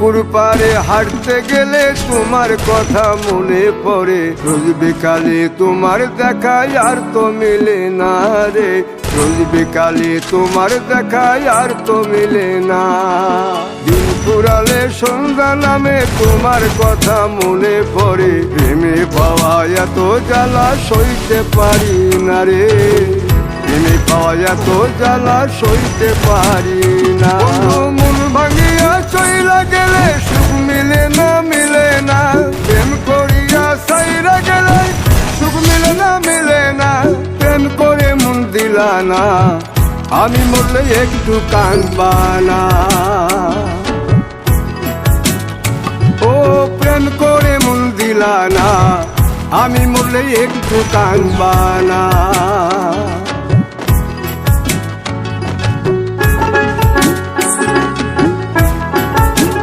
পুকুর পাড়ে হাঁটতে গেলে তোমার কথা মনে পড়ে, রোজ বিকালে তোমার দেখা আর তো মিলে না রে, রোজ বিকালে তোমার দেখা আর তো মিলে না। দিন ফুরালে সন্ধ্যা নামে তোমার কথা মনে পড়ে, প্রেমে পাওয়া এত জ্বালা সইতে পারি না রে, প্রেমে পাওয়া এত জ্বালা সইতে পারি না। মন ভাঙিয়া চইলা গেলে সুখ মিলে না, মিলে না, প্রেম করিয়া সাইরা গেলে সুখ মিলে না, মিলে না, প্রেম করে মন দিলা না, আমি মরলে একটু কাঁদবা না। ও প্রেম করে মন দিলা না, আমি মরলে একটু কাঁদবা না।